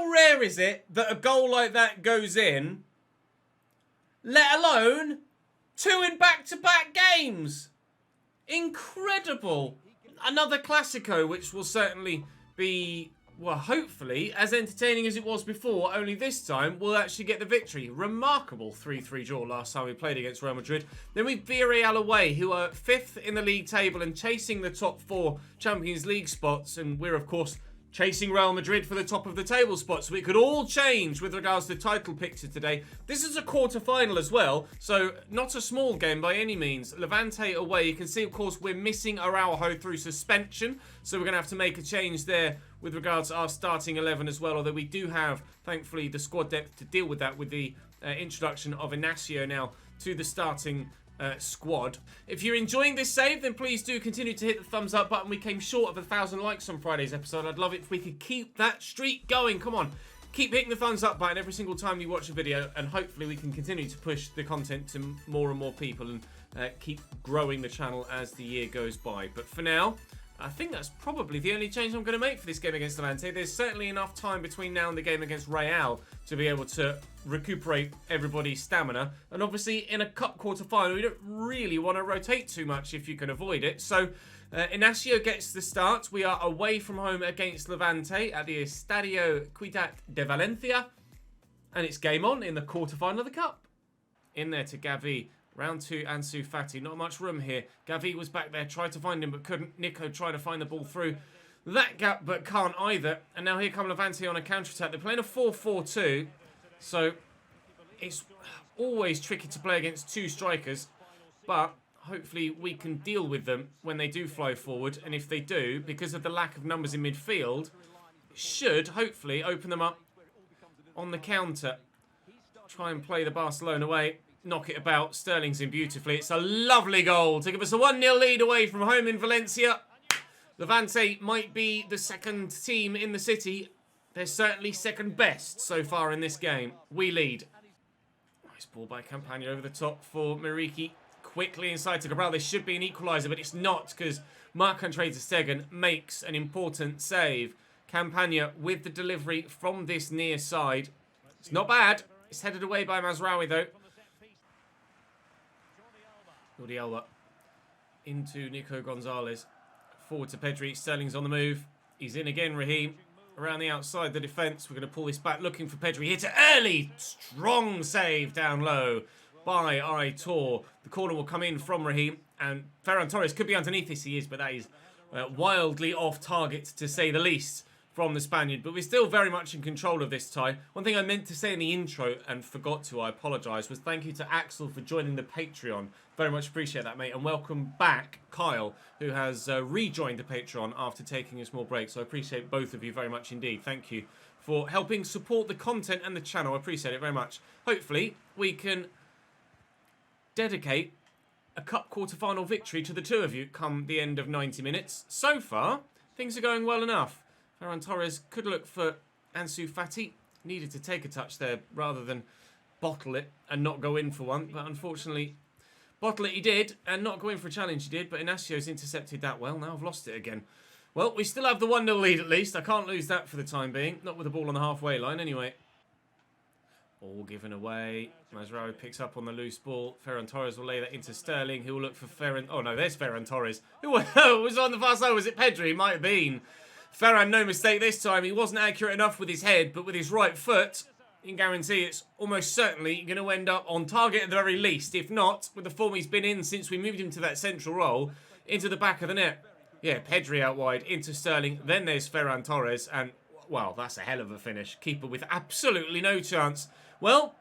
How rare is it that a goal like that goes in, let alone 2 in back-to-back games? Incredible. Another Clasico, which will certainly be, well, hopefully, as entertaining as it was before, only this time we'll actually get the victory. Remarkable 3-3 draw last time we played against Real Madrid. Then we Villarreal away, who are 5th in the league table and chasing the top 4 Champions League spots. And we're, of course, chasing Real Madrid for the top of the table spot. So it could all change with regards to the title picture today. This is a quarter-final as well, so not a small game by any means. Levante away. You can see, of course, we're missing Araujo through suspension, so we're going to have to make a change there with regards to our starting 11 as well, although we do have, thankfully, the squad depth to deal with that with the introduction of Inacio now to the starting squad. If you're enjoying this save, then please do continue to hit the thumbs up button. We came short of 1,000 likes on Friday's episode. I'd love it if we could keep that streak going. Come on, keep hitting the thumbs up button every single time you watch a video, and hopefully we can continue to push the content to more and more people and keep growing the channel as the year goes by. But for now, I think that's probably the only change I'm going to make for this game against Levante. There's certainly enough time between now and the game against Real to be able to recuperate everybody's stamina. And obviously, in a cup quarter-final, we don't really want to rotate too much if you can avoid it. So, Inacio gets the start. We are away from home against Levante at the Estadio Ciutat de Valencia. And it's game on in the quarter-final of the cup. In there to Gavi. Round 2, Ansu Fati. Not much room here. Gavi was back there, tried to find him, but couldn't. Nico tried to find the ball through that gap, but can't either. And now here come Levante on a counter-attack. They're playing a 4-4-2, so it's always tricky to play against 2 strikers, but hopefully we can deal with them when they do fly forward. And if they do, because of the lack of numbers in midfield, it should hopefully open them up on the counter. Try and play the Barcelona way. Knock it about. Sterling's in beautifully. It's a lovely goal to give us a 1-0 lead away from home in Valencia. Levante might be the second team in the city. They're certainly second best so far in this game. We lead. Nice ball by Campagna over the top for Mariki. Quickly inside to Cabral. This should be an equaliser, but it's not because Marc-Andre ter Stegen makes an important save. Campagna with the delivery from this near side. It's not bad. It's headed away by Mazraoui though. Jordi Alba into Nico Gonzalez. Forward to Pedri. Sterling's on the move. He's in again, Raheem. Around the outside, the defence. We're going to pull this back, looking for Pedri. Hit it early. Strong save down low by Aitor. The corner will come in from Raheem. And Ferran Torres could be underneath this. He is, but that is wildly off target, to say the least, from the Spaniard. But we're still very much in control of this tie. One thing I meant to say in the intro and forgot to, I apologise, was thank you to Axel for joining the Patreon. Very much appreciate that, mate. And welcome back, Kyle, who has rejoined the Patreon after taking a small break. So I appreciate both of you very much indeed. Thank you for helping support the content and the channel. I appreciate it very much. Hopefully, we can dedicate a cup quarter-final victory to the two of you come the end of 90 minutes. So far, things are going well enough. Ferran Torres could look for Ansu Fati. Needed to take a touch there rather than bottle it and not go in for one. But unfortunately, bottle it he did and not go in for a challenge he did. But Inacio's intercepted that well. Now I've lost it again. Well, we still have the 1-0 lead at least. I can't lose that for the time being. Not with the ball on the halfway line anyway. All given away. Mazraoui picks up on the loose ball. Ferran Torres will lay that into Sterling. He will look for Ferran. Oh no, there's Ferran Torres. Who was on the far side? Was it Pedri? It might have been. Ferran, no mistake this time. He wasn't accurate enough with his head, but with his right foot, you can guarantee it's almost certainly going to end up on target at the very least. If not, with the form he's been in since we moved him to that central role, into the back of the net. Yeah, Pedri out wide, into Sterling. Then there's Ferran Torres, and, well, that's a hell of a finish. Keeper with absolutely no chance. Well,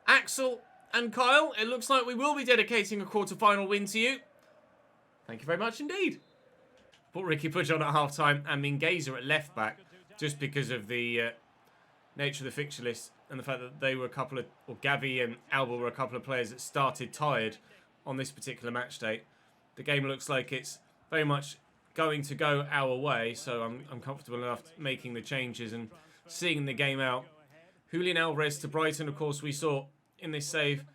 Axel and Kyle, it looks like we will be dedicating a quarter-final win to you. Thank you very much indeed. Put Ricky Puig on at half-time and Mingueza at left-back just because of the nature of the fixture list and the fact that they were a couple of, or Gavi and Alba were a couple of players that started tired on this particular match day. The game looks like it's very much going to go our way, so I'm comfortable enough making the changes and seeing the game out. Julian Alvarez to Brighton, of course, we saw in this save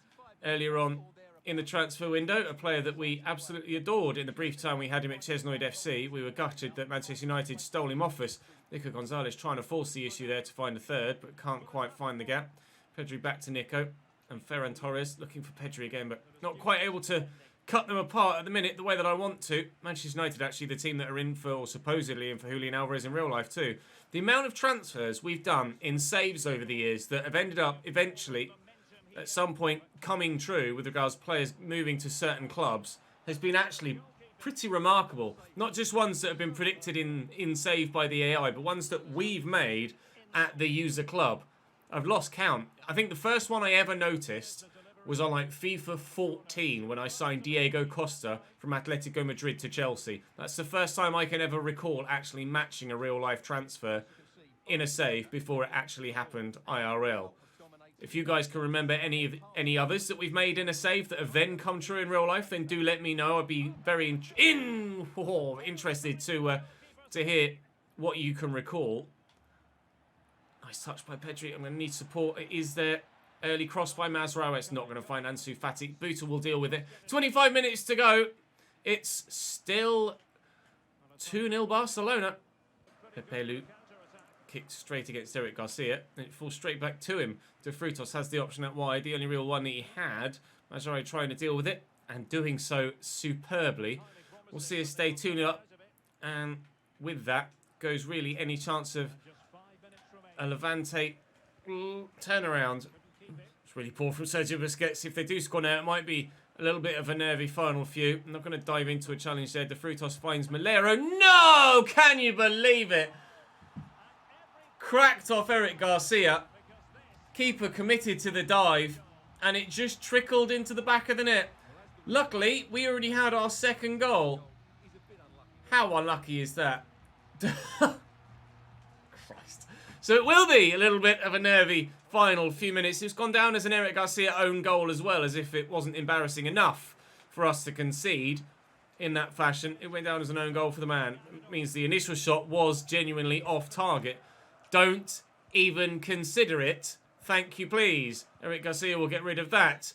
earlier on in the transfer window, a player that we absolutely adored in the brief time we had him at Chesnoid FC. We were gutted that Manchester United stole him off us Nico Gonzalez trying to force the issue there to find a third, but can't quite find the gap. Pedri back to Nico. And Ferran Torres looking for Pedri again, but not quite able to cut them apart at the minute the way that I want to. Manchester United actually the team that are in for, or supposedly in for, Julian Alvarez in real life too. The amount of transfers we've done in saves over the years that have ended up eventually at some point coming true with regards to players moving to certain clubs has been actually pretty remarkable. Not just ones that have been predicted in save by the AI, but ones that we've made at the user club. I've lost count. I think the first one I ever noticed was on like FIFA 14 when I signed Diego Costa from Atletico Madrid to Chelsea. That's the first time I can ever recall actually matching a real life transfer in a save before it actually happened IRL. If you guys can remember any others that we've made in a save that have then come true in real life, then do let me know. I'd be very interested to hear what you can recall. Nice touch by Pedri. I'm going to need support. It is there. Early cross by Mazraoui. It's not going to find Ansu Fati. Buta will deal with it. 25 minutes to go. It's still 2-0 Barcelona. Pepelu kicked straight against Eric Garcia. And it falls straight back to him. De Frutos has the option out wide. The only real one that he had. Mazraoui trying to deal with it. And doing so superbly. We'll see us stay 2-0 up. And with that goes really any chance of a Levante turnaround. It's really poor from Sergio Busquets. If they do score now, it might be a little bit of a nervy final few. I'm not going to dive into a challenge there. De Frutos finds Malero. No! Can you believe it? Cracked off Eric Garcia. Keeper committed to the dive. And it just trickled into the back of the net. Luckily, we already had our second goal. How unlucky is that? So it will be a little bit of a nervy final few minutes. It's gone down as an Eric Garcia own goal as well, as if it wasn't embarrassing enough for us to concede in that fashion. It went down as an own goal for the man. It means the initial shot was genuinely off target. Don't even consider it. Thank you, please. Eric Garcia will get rid of that.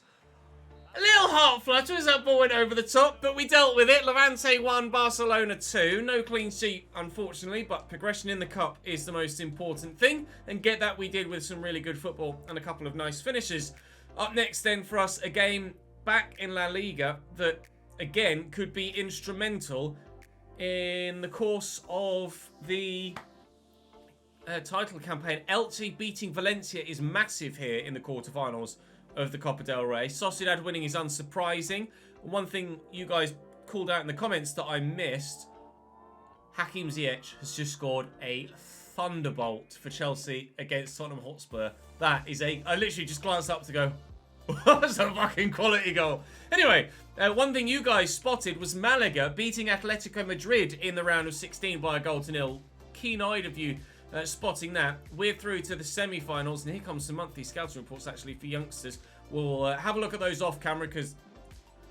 A little heart flutter as that ball went over the top, but we dealt with it. Levante 1, Barcelona 2. No clean sheet, unfortunately, but progression in the cup is the most important thing. And get that we did with some really good football and a couple of nice finishes. Up next then for us, a game back in La Liga that, again, could be instrumental in the course of the title campaign. Elche beating Valencia is massive here in the quarterfinals of the Copa del Rey. Sociedad winning is unsurprising. One thing you guys called out in the comments that I missed, Hakim Ziyech has just scored a thunderbolt for Chelsea against Tottenham Hotspur. That is I literally just glanced up to go, that's a fucking quality goal. Anyway, one thing you guys spotted was Malaga beating Atletico Madrid in the round of 16 by a 0-0. Keen-eyed of you spotting that. We're through to the semi-finals, and here comes some monthly scouting reports actually for youngsters. We'll have a look at those off camera because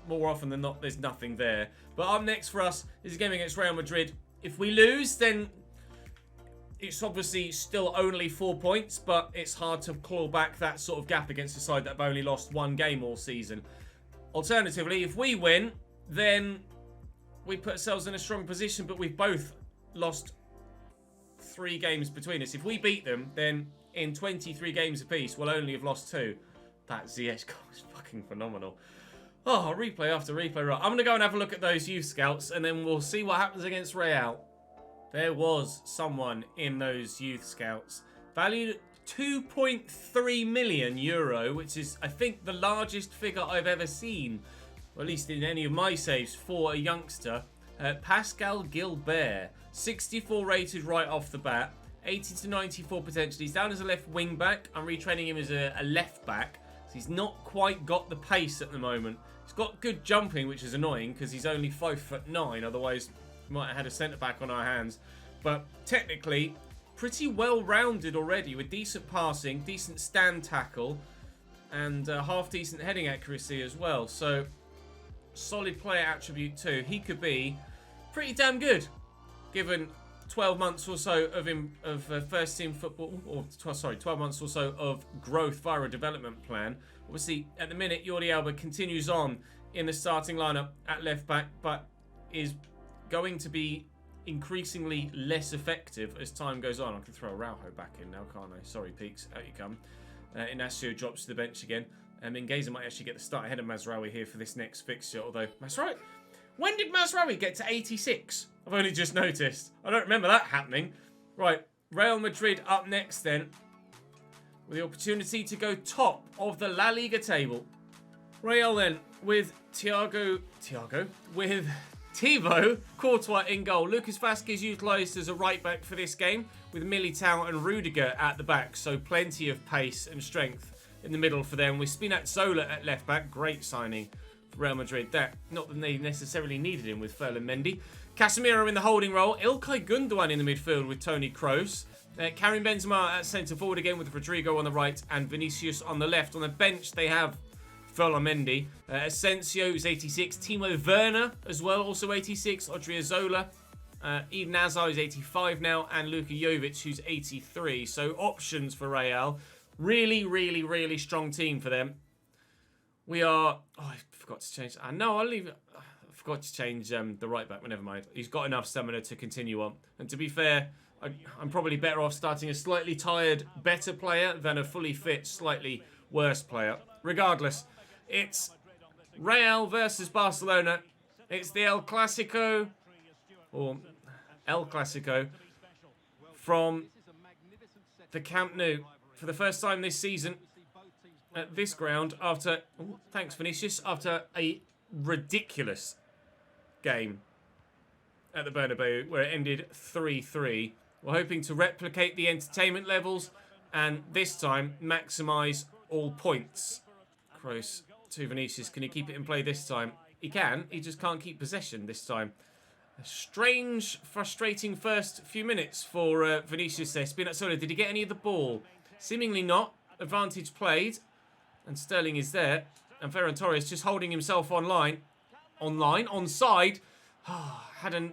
more often than not there's nothing there. But up next for us is a game against Real Madrid. If we lose, then it's obviously still only 4 points, but it's hard to claw back that sort of gap against a side that have only lost one game all season. Alternatively, if we win, then we put ourselves in a strong position, but we've both lost 3 games between us. If we beat them, then in 23 games apiece, we'll only have lost 2. That Ziyech goal is fucking phenomenal. Oh, replay after replay. Right, I'm going to go and have a look at those youth scouts, and then we'll see what happens against Real. There was someone in those youth scouts valued at 2.3 million euro, which is, I think, the largest figure I've ever seen, or at least in any of my saves, for a youngster. Pascal Gilbert, 64 rated right off the bat, 80 to 94 potential. He's down as a left wing back. I'm retraining him as a left back. So he's not quite got the pace at the moment. He's got good jumping, which is annoying because he's only 5'9". Otherwise, we might have had a centre back on our hands. But technically, pretty well rounded already with decent passing, decent stand tackle, and half decent heading accuracy as well. So solid player attribute too. He could be pretty damn good, given 12 months or so of first team football, or 12 months or so of growth via a development plan. Obviously, at the minute, Jordi Alba continues on in the starting lineup at left back, but is going to be increasingly less effective as time goes on. I can throw Araujo back in now, can't I? Sorry, Peaks. Out you come. Inacio drops to the bench again. Mingueza might actually get the start ahead of Mazraoui here for this next fixture, although Mazraoui... When did Mazraoui get to 86? I've only just noticed. I don't remember that happening. Right, Real Madrid up next then, with the opportunity to go top of the La Liga table. Real then, with with Thibaut Courtois in goal. Lucas Vazquez utilised as a right-back for this game, with Militao and Rudiger at the back, so plenty of pace and strength in the middle for them, with Spinazzola at left-back. Great signing for Real Madrid. Not that they necessarily needed him with Ferland Mendy. Casemiro in the holding role. Ilkay Gundogan in the midfield with Toni Kroos. Karim Benzema at centre-forward again with Rodrigo on the right and Vinicius on the left. On the bench, they have Ferland Mendy, Asensio, who's 86, Timo Werner as well, also 86, Odriozola, Eden Hazard, who's 85 now, and Luka Jovic, who's 83. So options for Real. Really, really, really strong team for them. We are... Oh, I forgot to change... No, I'll leave it... I forgot to change the right back, but never mind. He's got enough stamina to continue on. And to be fair, I'm probably better off starting a slightly tired, better player than a fully fit, slightly worse player. Regardless, it's Real versus Barcelona. It's the El Clasico, or El Clasico, from the Camp Nou for the first time this season at this ground after, thanks Vinicius, after a ridiculous game at the Bernabeu where it ended 3-3. We're hoping to replicate the entertainment levels and this time maximise all points. Kroos to Vinicius. Can he keep it in play this time? He can. He just can't keep possession this time. A strange, frustrating first few minutes for Vinicius there. Spinazzola, did he get any of the ball? Seemingly not. Advantage played. And Sterling is there. And Ferran Torres just holding himself onside. Had a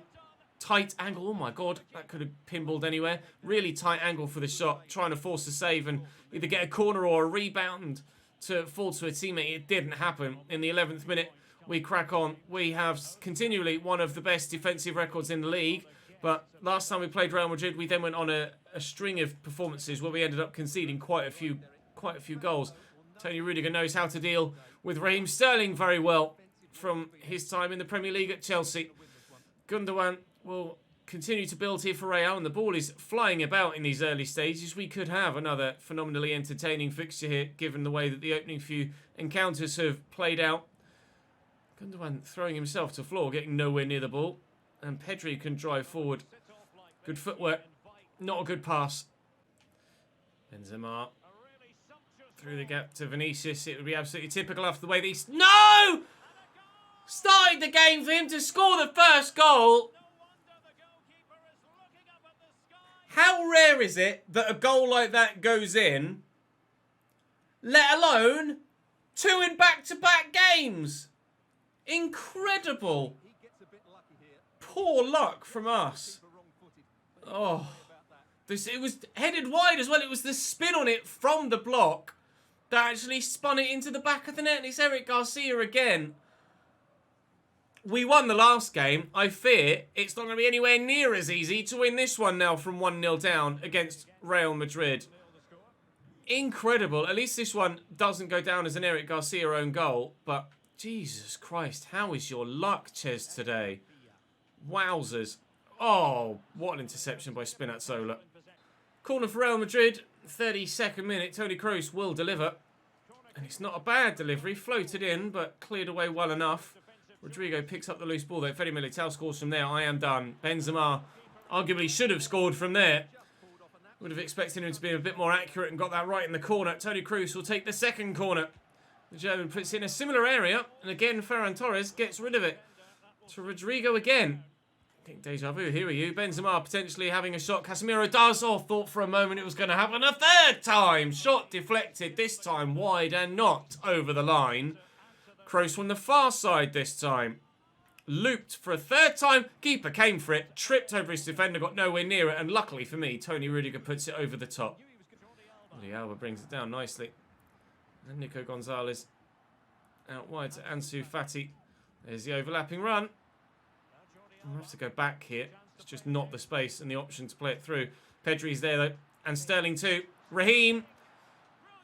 tight angle. Oh my God, that could have pinballed anywhere. Really tight angle for the shot. Trying to force a save and either get a corner or a rebound to fall to a teammate. It didn't happen. In the 11th minute, we crack on. We have continually one of the best defensive records in the league. But last time we played Real Madrid, we then went on a string of performances where we ended up conceding quite a few goals. Tony Rudiger knows how to deal with Raheem Sterling very well from his time in the Premier League at Chelsea. Gundogan will continue to build here for Real, and the ball is flying about in these early stages. We could have another phenomenally entertaining fixture here, given the way that the opening few encounters have played out. Gundogan throwing himself to the floor, getting nowhere near the ball. And Pedri can drive forward. Good footwork. Not a good pass. Benzema through the gap to Vinicius. It would be absolutely typical after the way that he's... No! Started the game for him to score the first goal. How rare is it that a goal like that goes in, let alone 2 in back-to-back games? Incredible. Poor luck from us. Oh, it was headed wide as well. It was the spin on it from the block that actually spun it into the back of the net. And it's Eric Garcia again. We won the last game. I fear it's not going to be anywhere near as easy to win this one now from 1-0 down against Real Madrid. Incredible. At least this one doesn't go down as an Eric Garcia own goal. But Jesus Christ, how is your luck, Ches, today? Wowzers. Oh, what an interception by Spinazzola. Corner for Real Madrid. 32nd minute. Toni Kroos will deliver. And it's not a bad delivery. Floated in, but cleared away well enough. Rodrigo picks up the loose ball there. Fede Militao scores from there. I am done. Benzema arguably should have scored from there. Would have expected him to be a bit more accurate and got that right in the corner. Toni Kroos will take the second corner. The German puts it in a similar area. And again, Ferran Torres gets rid of it. To Rodrigo again. I think deja vu. Here are you. Benzema potentially having a shot. Casemiro does. Oh, thought for a moment it was going to happen a third time. Shot deflected. This time wide and not over the line. Kroos from the far side this time. Looped for a third time. Keeper came for it. Tripped over his defender. Got nowhere near it. And luckily for me, Tony Rudiger puts it over the top. Alba brings it down nicely. And Nico Gonzalez out wide to Ansu Fati. There's the overlapping run. I'll have to go back here. It's just not the space and the option to play it through. Pedri's there, though. And Sterling, too. Raheem.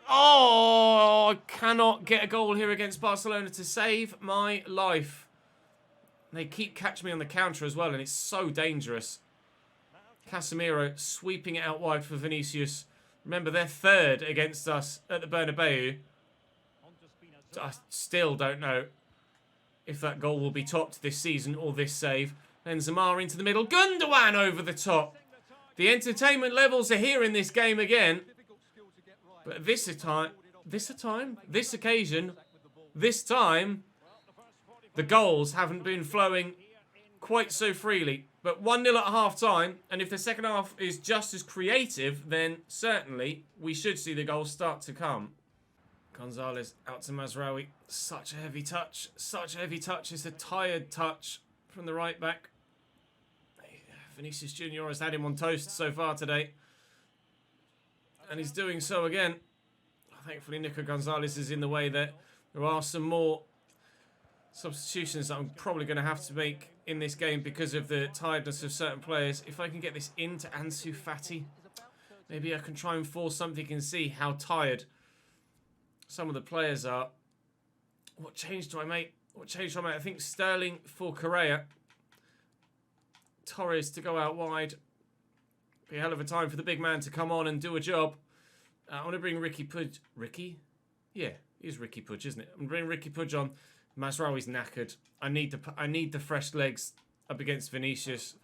Oh, I cannot get a goal here against Barcelona to save my life. They keep catching me on the counter as well, and it's so dangerous. Casemiro sweeping it out wide for Vinicius. Remember, they're third against us at the Bernabeu. I still don't know if that goal will be topped this season or this save. Benzema into the middle. Gundogan over the top. The entertainment levels are here in this game again. But this occasion, the goals haven't been flowing quite so freely. But 1-0 at half-time, and if the second half is just as creative, then certainly we should see the goals start to come. Gonzalez out to Mazraoui. Such a heavy touch. Such a heavy touch. It's a tired touch from the right back. Vinicius Junior has had him on toast so far today. And he's doing so again. Thankfully, Nico Gonzalez is in the way there. There are some more substitutions that I'm probably going to have to make in this game because of the tiredness of certain players. If I can get this into Ansu Fati, maybe I can try and force something and see how tired some of the players are. What change do I make? I think Sterling for Correa. Torres to go out wide. Be a hell of a time for the big man to come on and do a job. I want to bring Ricky Pudge. Ricky? Yeah, it is Ricky Pudge, isn't it? I'm going to bring Ricky Pudge on. Mazraoui's knackered. I need the fresh legs up against Vinicius.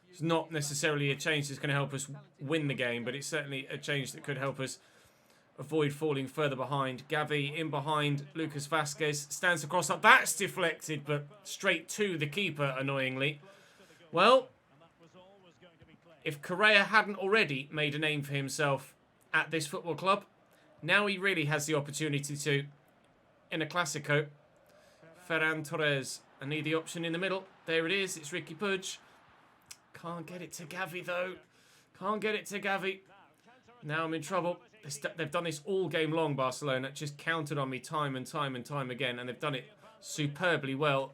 It's not necessarily a change that's going to help us win the game, but it's certainly a change that could help us avoid falling further behind. Gavi in behind. Lucas Vasquez stands across up. That's deflected, but straight to the keeper, annoyingly. Well, if Correa hadn't already made a name for himself at this football club, now he really has the opportunity to in a Clasico. Ferran Torres. I need the option in the middle. There it is. It's Ricky Pudge. Can't get it to Gavi, though. Can't get it to Gavi. Now I'm in trouble. They've done this all game long, Barcelona. Just counted on me time and time and time again, and they've done it superbly well.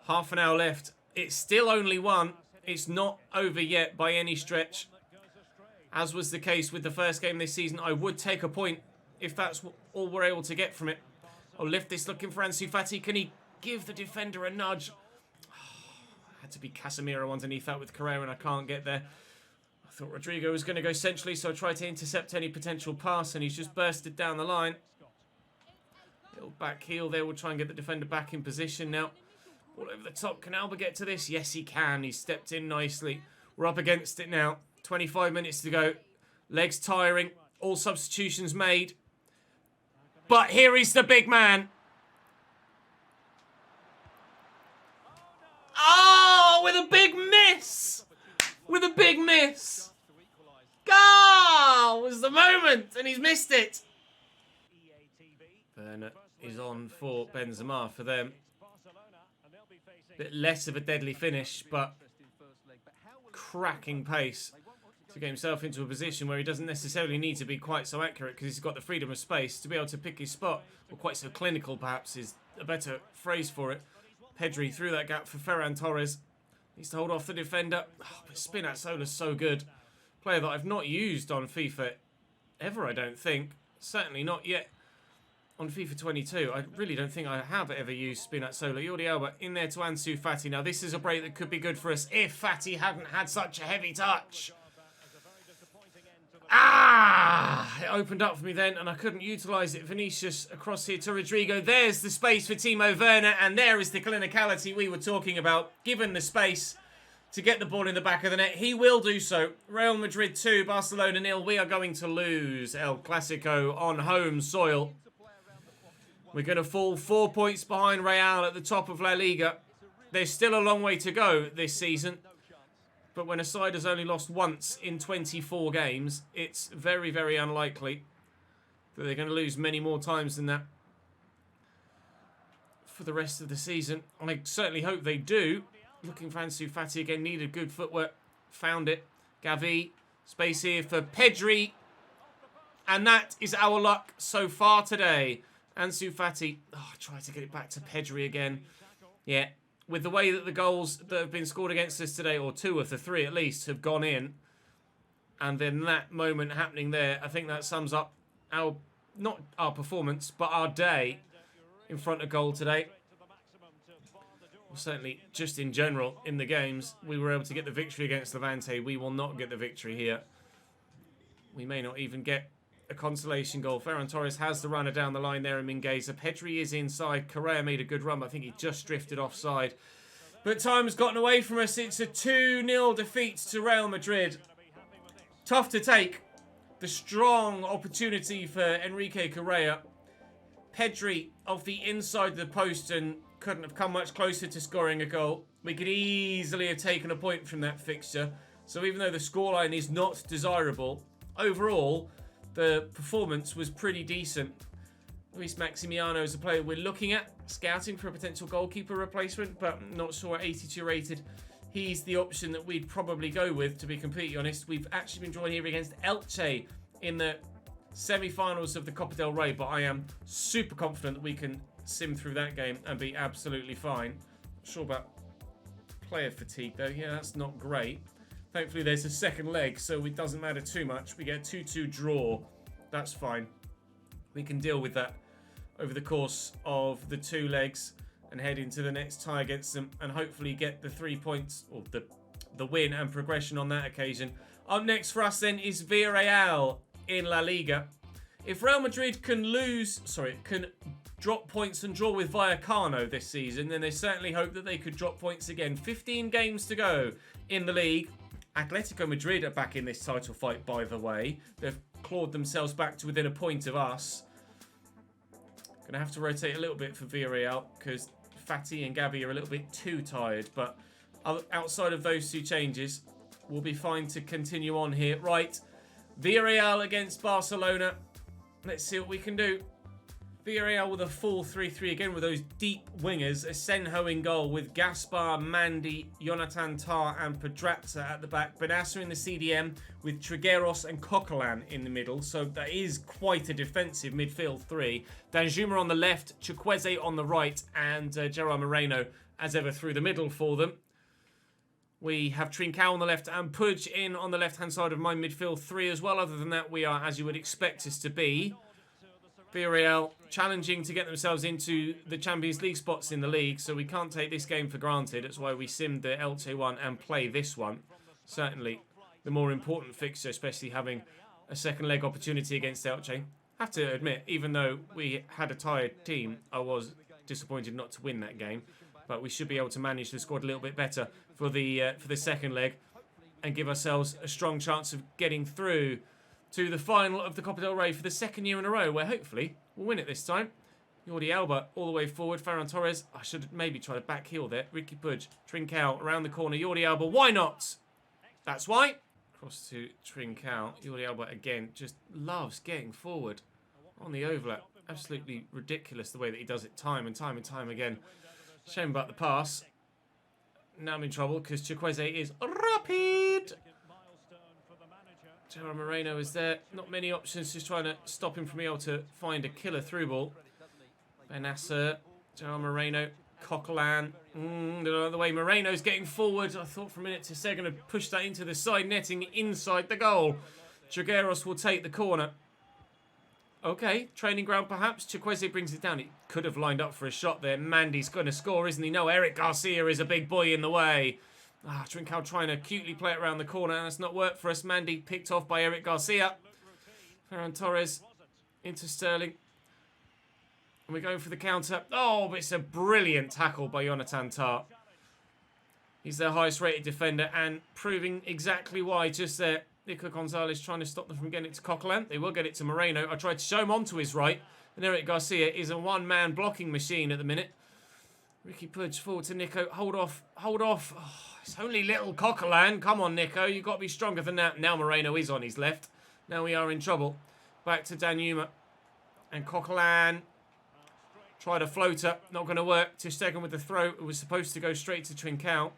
Half an hour left. It's still only 1. It's not over yet by any stretch. As was the case with the first game this season, I would take a point if that's all we're able to get from it. I'll lift this looking for Ansu Fati. Can he give the defender a nudge? Had to be Casemiro underneath that with Correa, and I can't get there. I thought Rodrigo was going to go centrally, so I tried to intercept any potential pass, and he's just bursted down the line. Little back heel there. We'll try and get the defender back in position now. All over the top. Can Alba get to this? Yes, he can. He's stepped in nicely. We're up against it now. 25 minutes to go. Legs tiring. All substitutions made. But here is the big man. Oh, with a big miss. With a big miss. Goal was the moment, and he's missed it. Werner is on for Benzema for them. Bit less of a deadly finish, but cracking pace to get himself into a position where he doesn't necessarily need to be quite so accurate because he's got the freedom of space to be able to pick his spot, or quite so clinical perhaps is a better phrase for it. Pedri through that gap for Ferran Torres. Needs to hold off the defender. Oh, but Spinazzola's so good. Player that I've not used on FIFA ever, I don't think. Certainly not yet on FIFA 22. I really don't think I have ever used Spinazzola. Jordi Alba in there to Ansu Fati. Now this is a break that could be good for us if Fati hadn't had such a heavy touch. It opened up for me then, and I couldn't utilise it. Vinicius across here to Rodrigo. There's the space for Timo Werner, and there is the clinicality we were talking about. Given the space to get the ball in the back of the net, he will do so. Real Madrid 2, Barcelona 0. We are going to lose El Clasico on home soil. We're going to fall 4 points behind Real at the top of La Liga. There's still a long way to go this season. But when a side has only lost once in 24 games, it's very, very unlikely that they're going to lose many more times than that for the rest of the season. I certainly hope they do. Looking for Ansu Fati again. Needed good footwork. Found it. Gavi. Space here for Pedri. And that is our luck so far today. Ansu Fati. Oh, try to get it back to Pedri again. Yeah. with the way that the goals that have been scored against us today, or 2 of the 3 at least, have gone in, and then that moment happening there, I think that sums up our, not our performance, but our day in front of goal today. Well, certainly, just in general, in the games, we were able to get the victory against Levante. We will not get the victory here. We may not even get a consolation goal. Ferran Torres has the runner down the line there, and Mingueza. Pedri is inside. Correa made a good run, but I think he just drifted offside. But time has gotten away from us. It's a 2-0 defeat to Real Madrid. Tough to take. The strong opportunity for Enrique Correa. Pedri off the inside of the post and couldn't have come much closer to scoring a goal. We could easily have taken a point from that fixture. So even though the scoreline is not desirable, overall, the performance was pretty decent. Luis Maximiano is a player we're looking at, scouting for a potential goalkeeper replacement, but not sure at 82 rated. He's the option that we'd probably go with, to be completely honest. We've actually been drawn here against Elche in the semi-finals of the Copa del Rey, but I am super confident that we can sim through that game and be absolutely fine. Not sure about player fatigue, though. Yeah, that's not great. Thankfully, there's a second leg, so it doesn't matter too much. We get a 2-2 draw. That's fine. We can deal with that over the course of the 2 legs and head into the next tie against them and hopefully get the 3 points, or the win and progression on that occasion. Up next for us then is Villarreal in La Liga. If Real Madrid can drop points and draw with Vallecano this season, then they certainly hope that they could drop points again. 15 games to go in the league. Atletico Madrid are back in this title fight, by the way. They've clawed themselves back to within a point of us. Going to have to rotate a little bit for Villarreal because Fati and Gavi are a little bit too tired. But outside of those 2 changes, we'll be fine to continue on here. Right, Villarreal against Barcelona. Let's see what we can do. Villarreal with a full 3-3 again with those deep wingers. Asenjo in goal with Gaspar, Mandy, Jonathan Tah and Pedraza at the back. Benassa in the CDM with Trigueros and Coquelin in the middle. So that is quite a defensive midfield 3. Danjuma on the left, Chukwueze on the right and Gerard Moreno as ever through the middle for them. We have Trincao on the left and Puig in on the left-hand side of my midfield 3 as well. Other than that, we are as you would expect us to be. Villarreal challenging to get themselves into the Champions League spots in the league, so we can't take this game for granted. That's why we simmed the Elche one and play this one. Certainly the more important fixture, especially having a second leg opportunity against Elche. Have to admit, even though we had a tired team, I was disappointed not to win that game. But we should be able to manage the squad a little bit better for the second leg and give ourselves a strong chance of getting through to the final of the Copa del Rey for the 2nd year in a row, where hopefully we'll win it this time. Jordi Alba all the way forward. Ferran Torres. I should maybe try to back heel there. Ricky Puig. Trincao around the corner. Jordi Alba. Why not? That's why. Cross to Trincao. Jordi Alba again just loves getting forward on the overlap. Absolutely ridiculous the way that he does it time and time and time again. Shame about the pass. Now I'm in trouble because Chukwueze is rapid. Gerard Moreno is there. Not many options, just trying to stop him from being able to find a killer through ball. Benassa, Gerard Moreno, Coquelin. The way Moreno's getting forward. I thought for a minute they're going to push that into the side netting inside the goal. Trigueros will take the corner. Okay, training ground perhaps. Chukwueze brings it down. He could have lined up for a shot there. Mandy's going to score, isn't he? No, Eric Garcia is a big boy in the way. Trincao trying to cutely play it around the corner, and it's not worked for us. Mandy picked off by Eric Garcia. Ferran Torres into Sterling. And we're going for the counter. Oh, but it's a brilliant tackle by Jonathan Tah. He's their highest rated defender and proving exactly why just there. Nico Gonzalez trying to stop them from getting it to Coquelin. They will get it to Moreno. I tried to show him onto his right. And Eric Garcia is a one-man blocking machine at the minute. Ricky Puig forward to Nico. Hold off. Hold off. Oh, it's only little Coquelin. Come on, Nico. You've got to be stronger than that. Now Moreno is on his left. Now we are in trouble. Back to Danjuma. And Coquelin. Tried a floater. Not going to work. Ter Stegen with the throw. It was supposed to go straight to Trincao.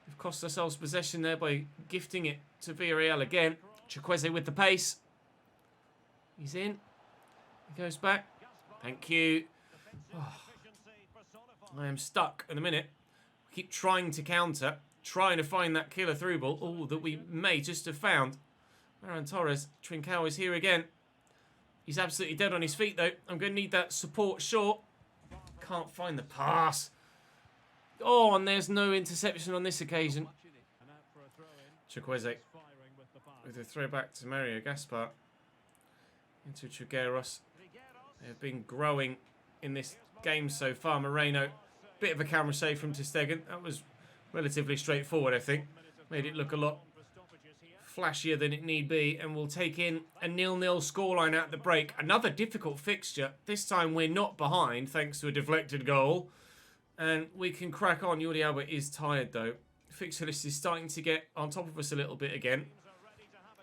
We've cost ourselves possession there by gifting it to Villarreal again. Chukwueze with the pace. He's in. He goes back. Thank you. Oh, I am stuck in a minute. Keep trying to counter, trying to find that killer through ball. Oh, that we may just have found. Ferran Torres, Trincao is here again. He's absolutely dead on his feet, though. I'm going to need that support short. Can't find the pass. Oh, and there's no interception on this occasion. Chukwueze with a throw back to Mario Gaspar. Into Trigueros. They have been growing in this game so far. Moreno, bit of a camera save from ter Stegen. That was relatively straightforward, I think. Made it look a lot flashier than it need be, and we'll take in a 0-0 scoreline at the break. Another difficult fixture. This time we're not behind thanks to a deflected goal, and we can crack on. Jordi Alba is tired though. Fixture list is starting to get on top of us a little bit again,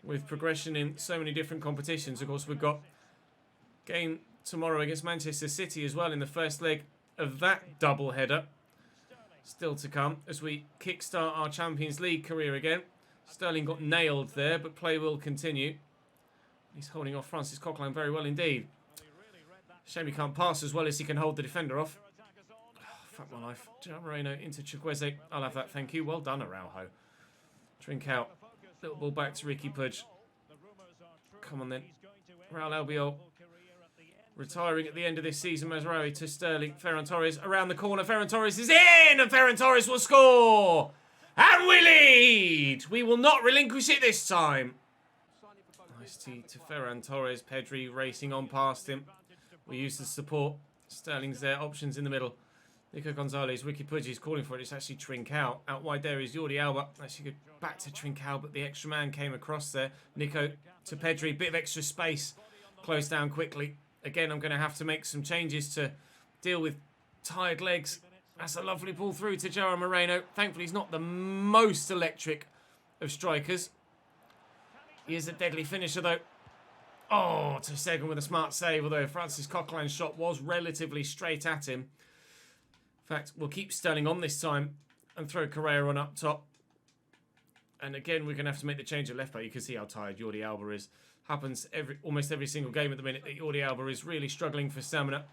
with progression in so many different competitions. Of course, we've got game tomorrow against Manchester City as well in the first leg of that double header. Still to come as we kickstart our Champions League career again. Sterling got nailed there, but play will continue. He's holding off Francis Coquelin very well indeed. Shame he can't pass as well as he can hold the defender off. Oh, fuck my life. Gerard Moreno into Chukwueze. I'll have that, thank you. Well done, Araujo. Trincao. Little ball back to Ricky Pudge. Come on then. Raul Albiol. Retiring at the end of this season. Mazraoui to Sterling. Ferran Torres around the corner. Ferran Torres is in! And Ferran Torres will score! And we lead! We will not relinquish it this time. Nice tee to Ferran Torres. Pedri racing on past him. We use the support. Sterling's there. Options in the middle. Nico Gonzalez. Ricky Pudge is calling for it. It's actually Trincao. Out wide there is Jordi Alba. Actually good back to Trincao, but the extra man came across there. Nico to Pedri. Bit of extra space. Closed down quickly. Again, I'm going to have to make some changes to deal with tired legs. That's a lovely ball through to Gerard Moreno. Thankfully, he's not the most electric of strikers. He is a deadly finisher, though. Oh, ter Stegen with a smart save, although Francis Coquelin's shot was relatively straight at him. In fact, we'll keep Sterling on this time and throw Correa on up top. And again, we're going to have to make the change at left back. You can see how tired Jordi Alba is. Happens almost every single game at the minute that Jordi Alba is really struggling for stamina.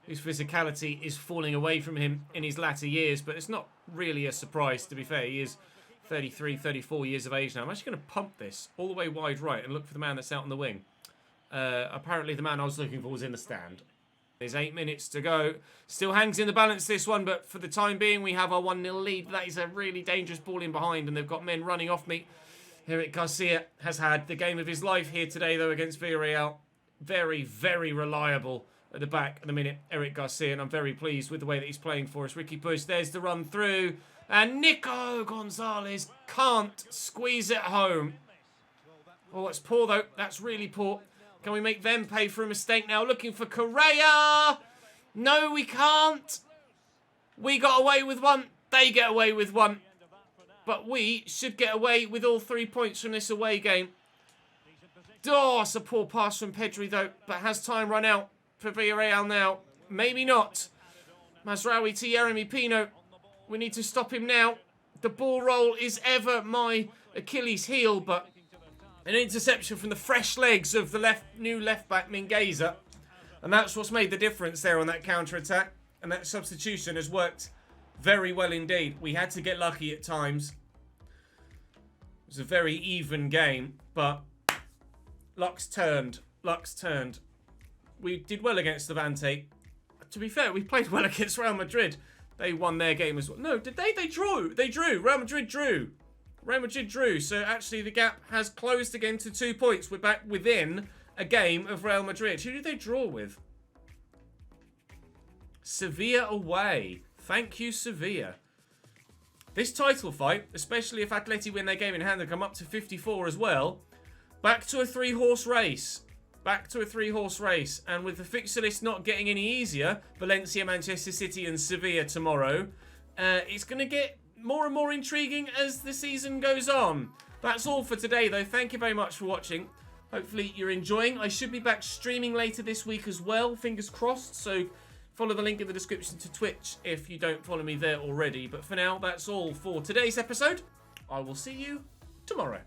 His physicality is falling away from him in his latter years, but it's not really a surprise, to be fair. He is 33, 34 years of age now. I'm actually going to pump this all the way wide right and look for the man that's out on the wing. Apparently the man I was looking for was in the stand. There's 8 minutes to go. Still hangs in the balance, this one, but for the time being, we have our 1-0 lead. That is a really dangerous ball in behind, and they've got men running off me. Eric Garcia has had the game of his life here today, though, against Villarreal. Very, very reliable at the back at the minute, Eric Garcia, and I'm very pleased with the way that he's playing for us. Ricky Push, there's the run through, and Nico Gonzalez can't squeeze it home. Oh, that's poor, though. That's really poor. Can we make them pay for a mistake now? Looking for Correa. No, we can't. We got away with one. They get away with one. But we should get away with all 3 points from this away game. Oh, it's a poor pass from Pedri, though. But has time run out for Villarreal now? Maybe not. Mazraoui to Yeremy Pino. We need to stop him now. The ball roll is ever my Achilles heel, but an interception from the fresh legs of the new left-back Mingueza. And that's what's made the difference there on that counter-attack. And that substitution has worked very well indeed. We had to get lucky at times. It was a very even game, but luck's turned. Luck's turned. We did well against Levante. To be fair, we played well against Real Madrid. They won their game as well. No, did they? They drew. They drew. Real Madrid drew. Real Madrid drew. So actually the gap has closed again to 2 points. We're back within a game of Real Madrid. Who did they draw with? Sevilla away. Thank you, Sevilla. This title fight, especially if Atleti win their game in hand and come up to 54 as well, back to a 3-horse race. Back to a 3-horse race. And with the fixture list not getting any easier, Valencia, Manchester City and Sevilla tomorrow, it's going to get more and more intriguing as the season goes on. That's all for today, though. Thank you very much for watching. Hopefully you're enjoying. I should be back streaming later this week as well. Fingers crossed. So follow the link in the description to Twitch if you don't follow me there already. But for now, that's all for today's episode. I will see you tomorrow.